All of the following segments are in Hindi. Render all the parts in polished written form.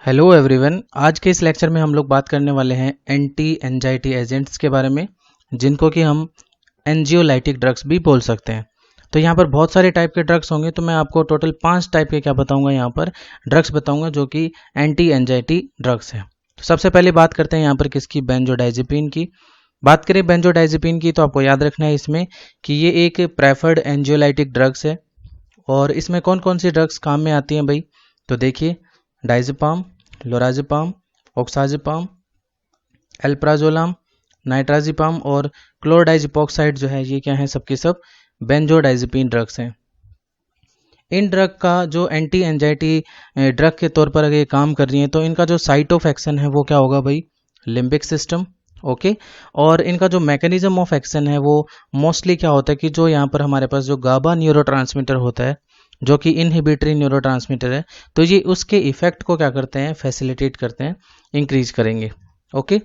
Hello everyone. आज के इस लेक्चर में हम लोग बात करने वाले हैं एंटी एंजाइटी एजेंट्स के बारे में, जिनको कि हम एंजियोलाइटिक ड्रग्स भी बोल सकते हैं। तो यहाँ पर बहुत सारे टाइप के ड्रग्स होंगे, तो मैं आपको टोटल 5 टाइप के क्या बताऊंगा, यहाँ पर ड्रग्स बताऊंगा जो कि एंटी एंजाइटी ड्रग्स हैं। तो सबसे पहले बात करते हैं यहाँ पर किसकी, बेंजोडाइजेपिन की। बात करें बेंजोडाइजेपिन की तो आपको याद रखना है इसमें कि ये एक प्रेफर्ड एंजियोलाइटिक ड्रग्स है। और इसमें कौन कौन सी ड्रग्स काम में आती हैं भाई, तो देखिए डाइजेपाम, लोराजेपाम, ऑक्साजेपाम, एल्प्राजोलाम, नाइट्राजेपाम और क्लोरडाइजिपोक्साइड जो है, ये क्या है, सबके सब बेंजोडाइजेपिन ड्रग्स हैं। इन ड्रग का जो एंटी एंजाइटी ड्रग के तौर पर अगर ये काम कर रही हैं तो इनका जो साइट ऑफ एक्शन है वो क्या होगा भाई, लिम्बिक सिस्टम। ओके। और इनका जो मैकेनिज्म ऑफ एक्शन है वो मोस्टली क्या होता है कि जो यहाँ पर हमारे पास जो गाबा न्यूरोट्रांसमीटर होता है, जो कि इनहिबिटरी न्यूरोट्रांसमीटर है, तो ये उसके इफेक्ट को क्या करते हैं, फैसिलिटेट करते हैं, इंक्रीज करेंगे। ओके।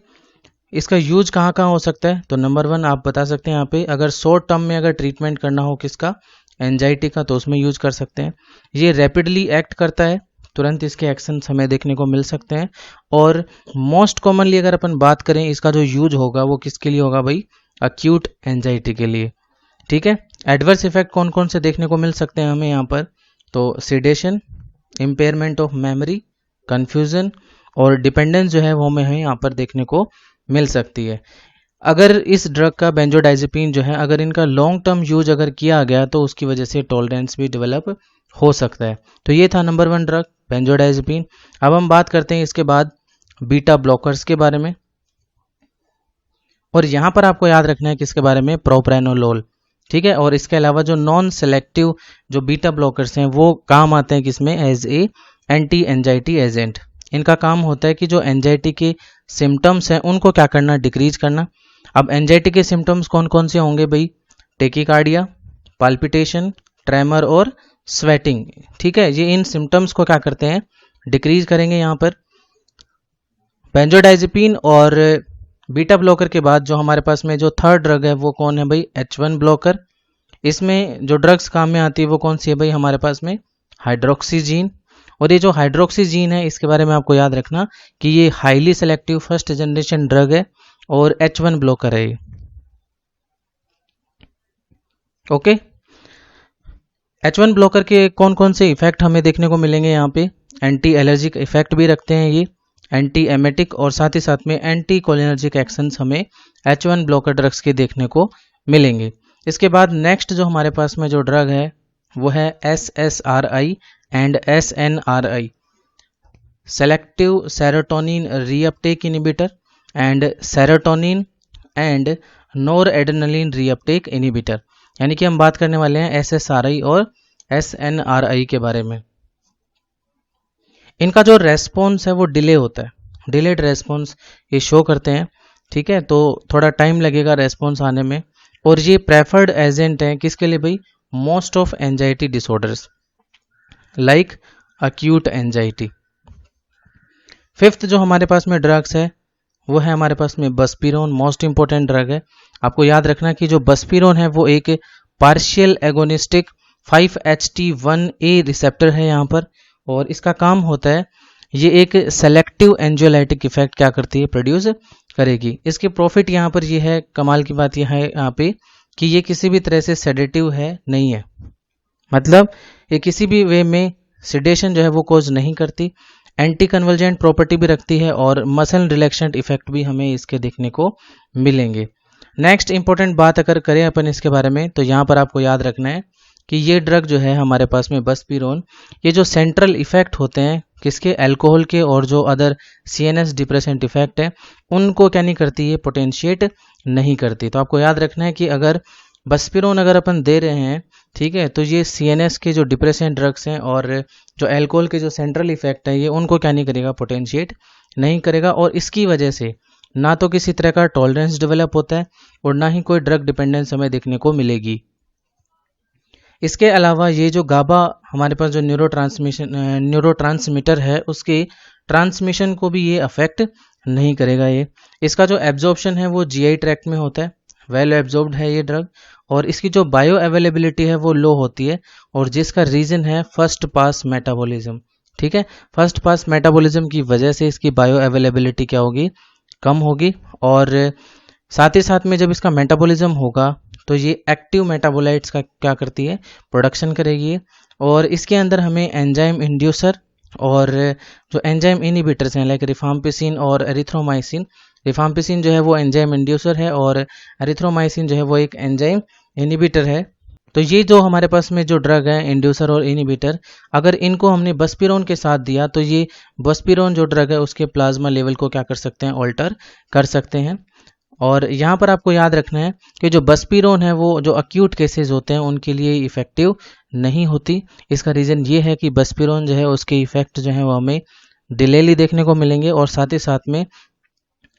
इसका यूज कहाँ कहाँ हो सकता है, तो नंबर 1 आप बता सकते हैं यहाँ पे, अगर शॉर्ट टर्म में अगर ट्रीटमेंट करना हो किसका, एंजाइटी का, तो उसमें यूज कर सकते हैं। ये रैपिडली एक्ट करता है, तुरंत इसके एक्शन हमें देखने को मिल सकते हैं। और मोस्ट कॉमनली अगर अपन बात करें इसका जो यूज होगा वो किसके लिए होगा भाई, अक्यूट एंजाइटी के लिए। ठीक है। एडवर्स इफेक्ट कौन कौन से देखने को मिल सकते हैं हमें यहाँ पर, तो sedation, impairment of memory, confusion और डिपेंडेंस जो है वो हमें यहाँ पर देखने को मिल सकती है। अगर इस ड्रग का बेंजोडाइजेपिन जो है, अगर इनका लॉन्ग टर्म यूज अगर किया गया तो उसकी वजह से टॉलरेंस भी डेवलप हो सकता है। तो ये था नंबर 1 ड्रग बेंजोडाइजेपिन। अब हम बात करते हैं इसके बाद बीटा ब्लॉकर्स के बारे में, और यहाँ पर आपको याद रखना है किसके बारे में, प्रोप्रानोलोल। ठीक है। और इसके अलावा जो नॉन सेलेक्टिव जो बीटा ब्लॉकर्स हैं वो काम आते हैं किसमें, as a anti anxiety agent. इनका काम होता है कि जो एंजाइटी के सिम्टम्स हैं उनको क्या करना, डिक्रीज करना। अब एंजाइटी के सिम्टम्स कौन कौन से होंगे भाई, टेकिकार्डिया, पाल्पिटेशन, ट्रेमर और स्वेटिंग। ठीक है। ये इन सिम्टम्स को क्या करते हैं, डिक्रीज करेंगे यहाँ पर। बेंजोडाइजेपिन और बीटा ब्लॉकर के बाद जो हमारे पास में जो थर्ड ड्रग है वो कौन है भाई, H1 ब्लॉकर। इसमें जो ड्रग्स काम में आती है वो कौन सी है भाई, हमारे पास में हाइड्रोक्सीजीन। और ये जो हाइड्रोक्सीजीन है इसके बारे में आपको याद रखना कि ये highly selective first generation drug है और H1 ब्लॉकर है ये। ओके। H1 ब्लॉकर के कौन कौन से इफेक्ट हमें देखने को मिलेंगे यहाँ पे, एंटी एलर्जिक इफेक्ट भी रखते हैं ये, एंटी एमेटिक और साथ ही साथ में एंटी कोलिनर्जिक एक्शंस हमें H1 ब्लॉकर ड्रग्स के देखने को मिलेंगे। इसके बाद नेक्स्ट जो हमारे पास में जो ड्रग है वो है SSRI and SNRI, selective serotonin reuptake inhibitor and serotonin and NOR adrenaline reuptake inhibitor. यानी कि हम बात करने वाले हैं SSRI और SNRI के बारे में। इनका जो रेस्पॉन्स है वो डिले होता है, डिलेड रेस्पॉन्स ये शो करते हैं। ठीक है। तो थोड़ा टाइम लगेगा रेस्पॉन्स आने में। और ये प्रेफर्ड एजेंट हैं किसके लिए भाई, most of anxiety disorders like acute anxiety. Fifth जो हमारे पास में ड्रग्स है वो है हमारे पास में बस्पिरोन, मोस्ट इंपॉर्टेंट ड्रग है। आपको याद रखना कि जो बस्पिरोन है वो एक पार्शियल एगोनिस्टिक 5-HT1A रिसेप्टर है यहाँ पर, और इसका काम होता है ये एक सेलेक्टिव एंजियोलाइटिक इफेक्ट क्या करती है, प्रोड्यूस करेगी। इसके प्रॉफिट यहाँ पर ये है, कमाल की बात यह है यहाँ पे कि ये किसी भी तरह से सेडेटिव है नहीं है, मतलब ये किसी भी वे में सिडेशन जो है वो कोज नहीं करती, एंटी कन्वर्जेंट प्रॉपर्टी भी रखती है और मसल रिलैक्सेंट इफेक्ट भी हमें इसके देखने को मिलेंगे। नेक्स्ट इंपॉर्टेंट बात अगर करें अपन इसके बारे में, तो यहाँ पर आपको याद रखना है कि ये ड्रग जो है हमारे पास में बस्पिरोन, ये जो सेंट्रल इफेक्ट होते हैं किसके, अल्कोहल के और जो अदर CNS डिप्रेसेंट इफेक्ट है उनको क्या नहीं करती, ये पोटेंशिएट नहीं करती। तो आपको याद रखना है कि अगर बस्पिरोन अगर अपन दे रहे हैं, ठीक है, तो ये CNS के जो डिप्रेसेंट ड्रग्स हैं और जो अल्कोहल के जो सेंट्रल इफेक्ट है ये उनको क्या नहीं करेगा, पोटेंशिएट नहीं करेगा। और इसकी वजह से ना तो किसी तरह का टॉलरेंस डेवलप होता है और ना ही कोई ड्रग डिपेंडेंस हमें देखने को मिलेगी। इसके अलावा ये जो गाबा हमारे पास जो न्यूरोट्रांसमीटर है उसके ट्रांसमिशन को भी ये अफेक्ट नहीं करेगा ये। इसका जो एब्जॉर्प्शन है वो GI ट्रैक्ट में होता है, वेल एब्जॉर्ब्ड है ये ड्रग, और इसकी जो बायो अवेलेबिलिटी है वो लो होती है, और जिसका रीज़न है फर्स्ट पास मेटाबॉलिज्म। ठीक है। फर्स्ट पास मेटाबॉलिज्म की वजह से इसकी बायो अवेलेबिलिटी क्या होगी, कम होगी, और साथ ही साथ में जब इसका मेटाबॉलिज्म होगा तो ये एक्टिव मेटाबोलाइट्स का क्या करती है, प्रोडक्शन करेगी, और इसके अंदर हमें एंजाइम इंड्यूसर और जो एंजाइम इनहिबिटर्स हैं लाइक रिफाम्पिसिन और एरिथ्रोमाइसिन। रिफाम्पिसिन जो है वो एंजाइम इंड्यूसर है और एरिथ्रोमाइसिन जो है वो एक एंजाइम इनहिबिटर है। तो ये जो हमारे पास में जो ड्रग है इंड्यूसर और इनहिबिटर, अगर इनको हमने बस्पिरोन के साथ दिया तो ये बस्पिरोन जो ड्रग है उसके प्लाज्मा लेवल को क्या कर सकते हैं, ऑल्टर कर सकते हैं। और यहाँ पर आपको याद रखना है कि जो बस्पिरोन है वो जो अक्यूट केसेस होते हैं उनके लिए इफ़ेक्टिव नहीं होती। इसका रीज़न ये है कि बस्पिरोन जो है उसके इफ़ेक्ट जो है वो हमें डिलेली देखने को मिलेंगे, और साथ ही साथ में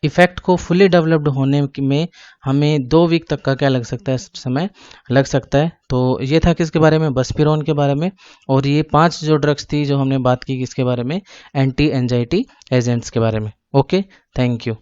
इफ़ेक्ट को फुली डेवलप्ड होने में हमें 2 वीक तक का क्या लग सकता है, समय लग सकता है। तो ये था किसके बारे में, बस्पिरोन के बारे में। और ये 5 जो ड्रग्स थी जो हमने बात की किसके बारे में, एंटी एंजाइटी एजेंट्स के बारे में। Okay, thank you.